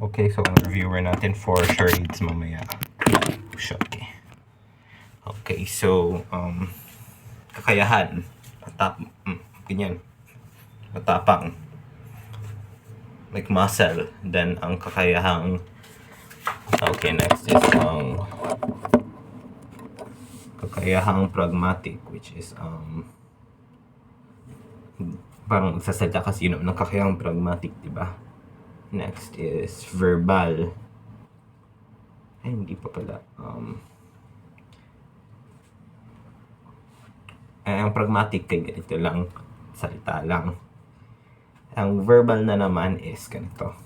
Okay, so ang reviewer natin for charades mamaya. Okay. Okay, so kakayahan. Ganyan. Matapang. Like muscle. Then ang kakayahang okay, next is kakayahang pragmatic, which is parang sasalita kasi yun ng kakayahang pragmatic, diba? Next is verbal. Ay, hindi pa pala. Ang pragmatic kay ganito lang, salita lang. Ang verbal na naman is ganito.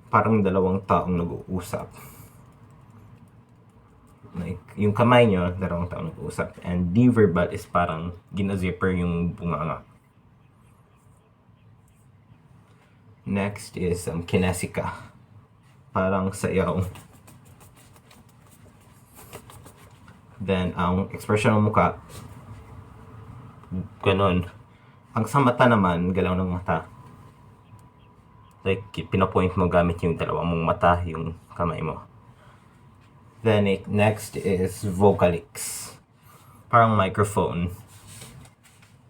Parang dalawang taong nag-uusap. Like, yung kamay nyo, dalawang taong nag-uusap. And the verbal is parang ginazipper yung bunganga. Next is kinesika. Parang sayaw. Then, ang expression ng mukha, ganon. Ang sa mata naman, galaw ng mata. Like, pinapoint mo gamit yung dalawang mong mata, yung kamay mo. Then, next is vocalics. Parang microphone.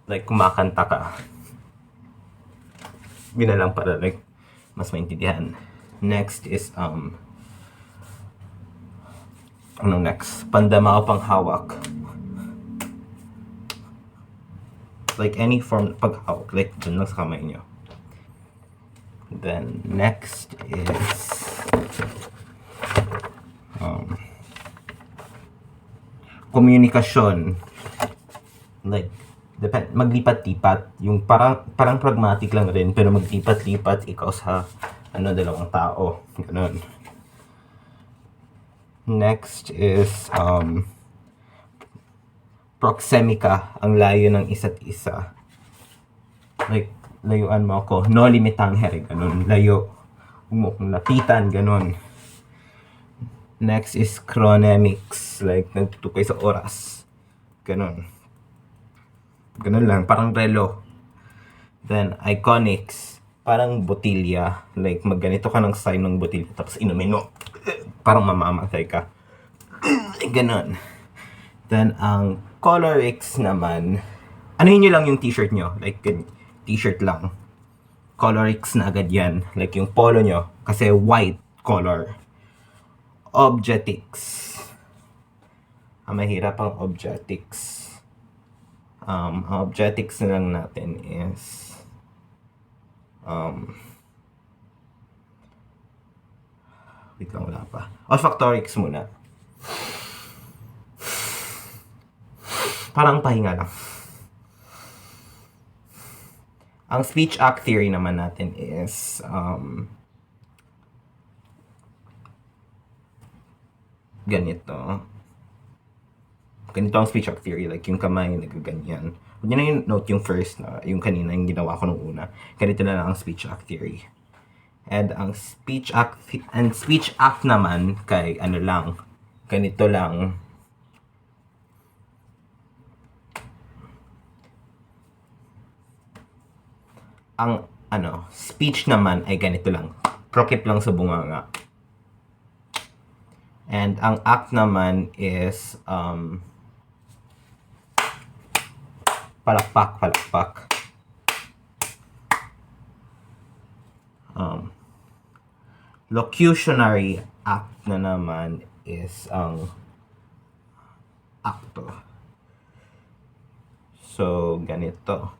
Like, kumakanta ka. Binalang para like mas maintindihan. Next is next? Pandama o panghawak. Like any form paghawak, like dun lang sa kamay nyo. Then next is komunikasyon. Like maglipat-lipat, yung parang pragmatic lang rin, pero maglipat-lipat ikaw sa dalawang tao, ganun. Next is proxemica, ang layo ng isa't isa. Like, layuan mo ako, no limitangere, ganun, layo, huwag mo akong lapitan, ganun. Next is chronemics, like nagtutukay sa oras, ganun. Ganun lang, parang relo. Then, iconics, parang botilya. Like, magganito ka ng sign ng botilya, tapos inumin mo. Parang mamamatay ka. Ganun. Then, ang colorics naman, anuhin nyo lang yung t-shirt nyo. Like, t-shirt lang. Colorics na agad yan. Like, yung polo nyo, kasi white color. Objectics. Mahirap ang objectics. Ang objectics na lang natin is wait lang, wala pa. Olfactorics muna. Parang pahinga lang. Ang speech act theory naman natin is ganito ang speech act theory, like yung kamay nagaganyan. Huwag nyo na yung note yung first na, yung kanina, yung ginawa ko nung una. Ganito na lang ang speech act theory. And ang speech act naman kay lang, ganito lang. Ang speech naman ay ganito lang. Prokip lang sa bunganga. And ang act naman is palakpak. Locutionary act na naman is ang acto. So, ganito.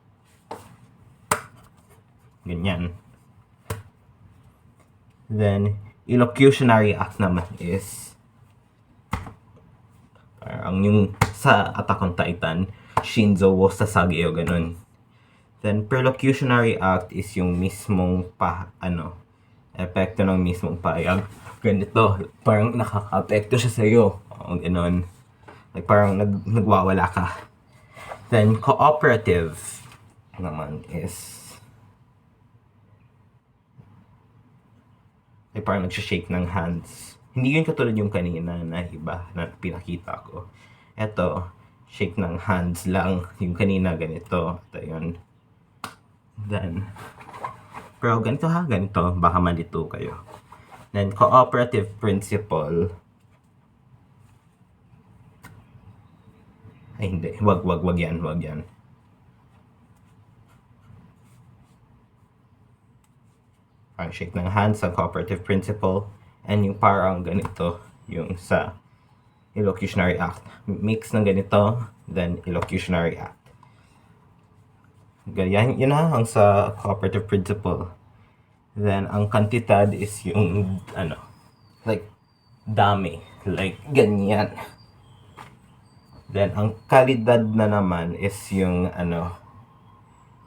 Ganyan. Then, illocutionary act naman is parang yung sa Attack on Titan, Shinzo wo Sasage o ganun. Then, perlocutionary act is yung mismong epekto ng mismong payag. Ganito, parang nakaka-apekto siya sa'yo. O ganun. Like, parang nagwawala ka. Then, cooperative naman is like, parang nagsishake ng hands. Hindi yun katulad yung kanina na iba na pinakita ko. Eto, shake ng hands lang. Yung kanina ganito. Ito yun. Then, pero ganito ha, ganito. Baka malito kayo. Then, cooperative principle. Ay, hindi. Wag yan. Parang shake ng hands sa cooperative principle. And yung parang ganito, yung sa illocutionary act. Mix ng ganito, then illocutionary act. Ganyan, yun na ang sa cooperative principle. Then, ang kantidad is yung, like, dami. Like, ganyan. Then, ang kalidad na naman is yung,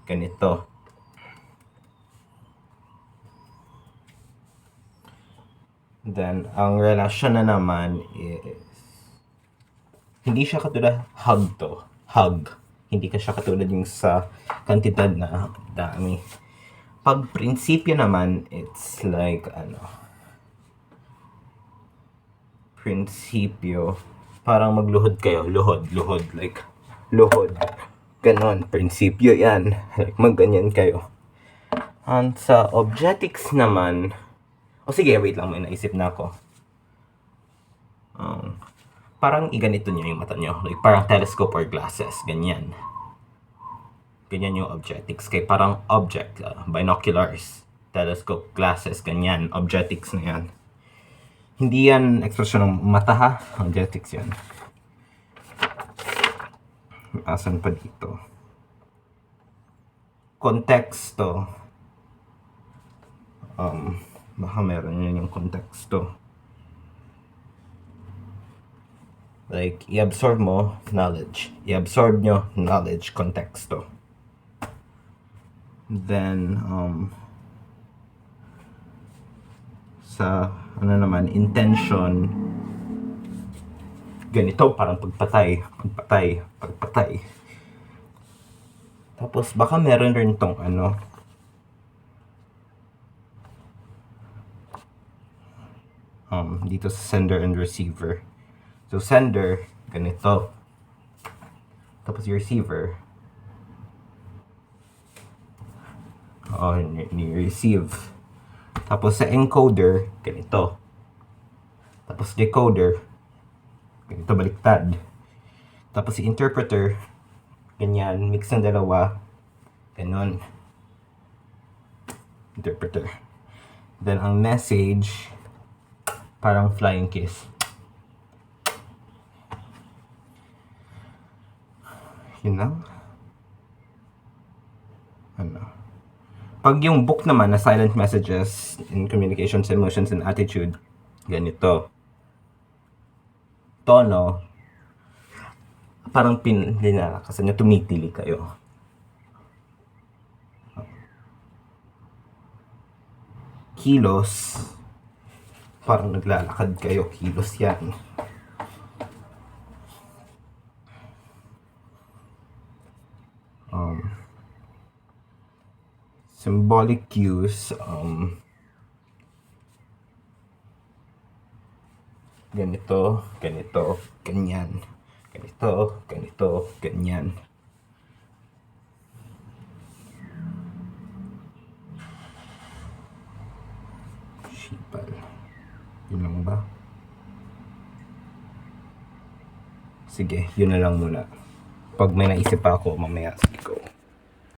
ganito. Then, ang relasyon na naman is, hindi siya katulad hug. Hindi ka siya katulad yung sa kantidad na dami. Pag prinsipyo naman, it's like, prinsipyo, parang magluhod kayo, luhod, like, luhod. Ganon, prinsipyo yan. Like, magganyan kayo. And sa objectics naman, sige, wait lang, may naisip na ako. Parang iganito nyo yung mata nyo. Like, parang telescope or glasses. Ganyan. Ganyan yung objectics. Kaya parang object. Binoculars. Telescope, glasses. Ganyan. Objectics na yan. Hindi yan ekspresyon ng mata ha. Objectics yan. Asan pa dito? Konteksto. Baka meron yun yung konteksto. Like, i-absorb mo knowledge. I-absorb nyo knowledge, konteksto. Then, sa, intention, ganito, parang pagpatay. Tapos, baka meron rin tong, dito sa sender and receiver. So, sender, ganito. Tapos, yung receiver, ni-receive. Tapos, sa encoder, ganito. Tapos, decoder, ganito, baliktad. Tapos, si interpreter, ganyan, mix ng dalawa, ganon. Interpreter. Then, ang message, parang flying kiss. Yun lang. Pag yung book naman na silent messages in communications, emotions, and attitude, ganito. Tono, parang pinilakasan nyo, tumitili kayo. Kilos, parang naglalakad kayo, kilos yan. Symbolic cues, ganito, ganyan. Ganito, ganyan. Shipal. Yun lang ba? Sige, yun na lang muna. Pag may naisip pa ako, mamaya, sige ko.